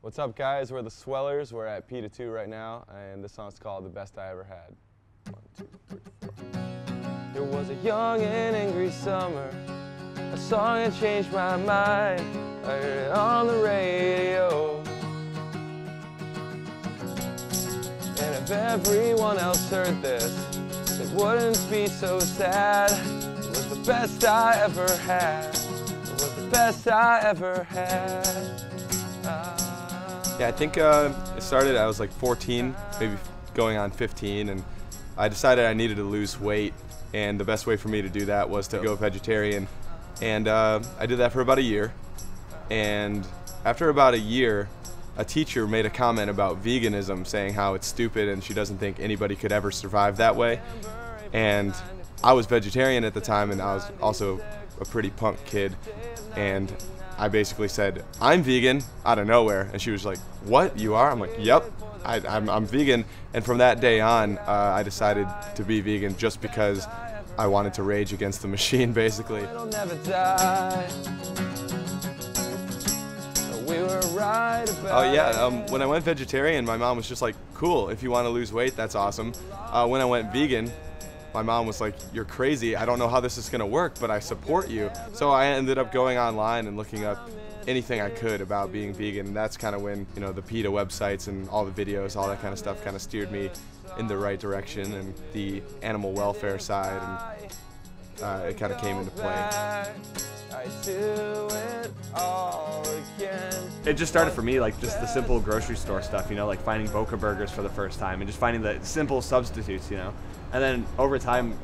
What's up, guys? We're the Swellers. We're at peta2 right now, and this song's called The Best I Ever Had. 1, 2, 3, 4. There was a young and angry summer, a song that changed my mind. I heard it on the radio. And if everyone else heard this, it wouldn't be so sad. It was the best I ever had. It was the best I ever had. Yeah, I think it started, I was like 14, maybe going on 15, and I decided I needed to lose weight, and the best way for me to do that was to go vegetarian. And I did that for about a year, and after about a year, a teacher made a comment about veganism, saying how it's stupid and she doesn't think anybody could ever survive that way. And I was vegetarian at the time, and I was also a pretty punk kid, and I basically said, I'm vegan, out of nowhere. And she was like, what, you are? I'm like, yep, I'm vegan. And from that day on, I decided to be vegan just because I wanted to rage against the machine, basically. It'll never die. We were right about Oh yeah, when I went vegetarian, my mom was just like, cool, if you want to lose weight, that's awesome. When I went vegan, my mom was like, you're crazy, I don't know how this is going to work, but I support you. So I ended up going online and looking up anything I could about being vegan, and that's kind of when, you know, the PETA websites and all the videos, all that kind of stuff kind of steered me in the right direction, and the animal welfare side, and it kind of came into play. I do it all again. It just started for me like just the simple grocery store stuff, you know, like finding Boca burgers for the first time and just finding the simple substitutes, you know. And then over time,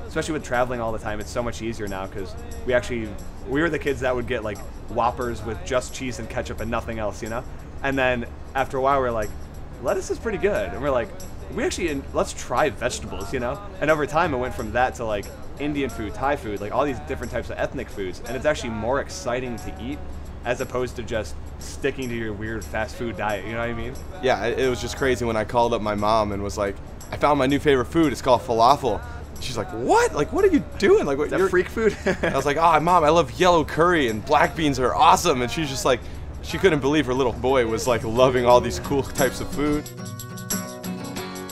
especially with traveling all the time, it's so much easier now because we were the kids that would get like Whoppers with just cheese and ketchup and nothing else, you know. And then after a while, we're like, lettuce is pretty good, and we're like, let's try vegetables, you know. And over time, it went from that to like Indian food, Thai food, like all these different types of ethnic foods, and it's actually more exciting to eat as opposed to just sticking to your weird fast food diet, you know what I mean? Yeah, it was just crazy when I called up my mom and was like, I found my new favorite food, it's called falafel. She's like, what? Like, what are you doing? Like, what, Is that freak food? I was like, oh, Mom, I love yellow curry and black beans are awesome. And she's just like, she couldn't believe her little boy was like loving all these cool types of food.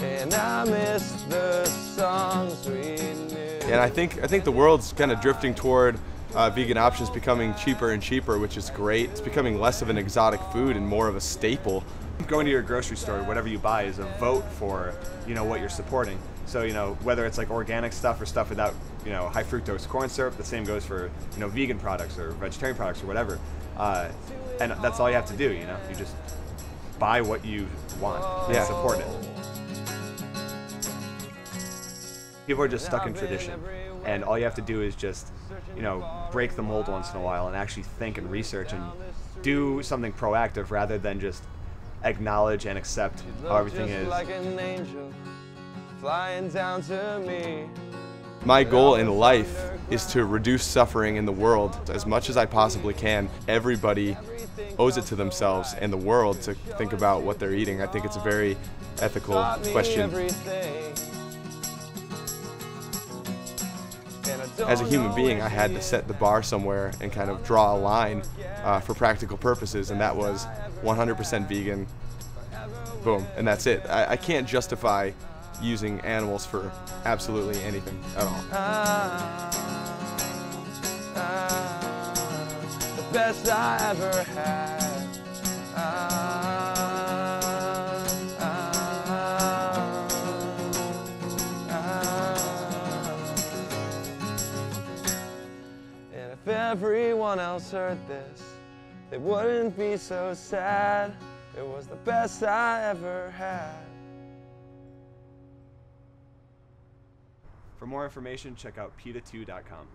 And I miss the songs we knew. And I think the world's kind of drifting toward vegan options becoming cheaper and cheaper, which is great. It's becoming less of an exotic food and more of a staple. Going to your grocery store, whatever you buy is a vote for, you know, what you're supporting. So, you know, whether it's like organic stuff or stuff without, you know, high fructose corn syrup, the same goes for, you know, vegan products or vegetarian products or whatever. And that's all you have to do, you know. You just buy what you want and support it. People are just stuck in tradition, and all you have to do is just, you know, break the mold once in a while and actually think and research and do something proactive rather than just acknowledge and accept how everything is. Like an angel flying down to me. My goal in life is to reduce suffering in the world as much as I possibly can. Everybody owes it to themselves and the world to think about what they're eating. I think it's a very ethical question. As a human being, I had to set the bar somewhere and kind of draw a line for practical purposes, and that was 100% vegan, boom, and that's it. I can't justify using animals for absolutely anything at all. The best I ever had. And if everyone else heard this, they wouldn't be so sad. It was the best I ever had. For more information, check out peta2.com.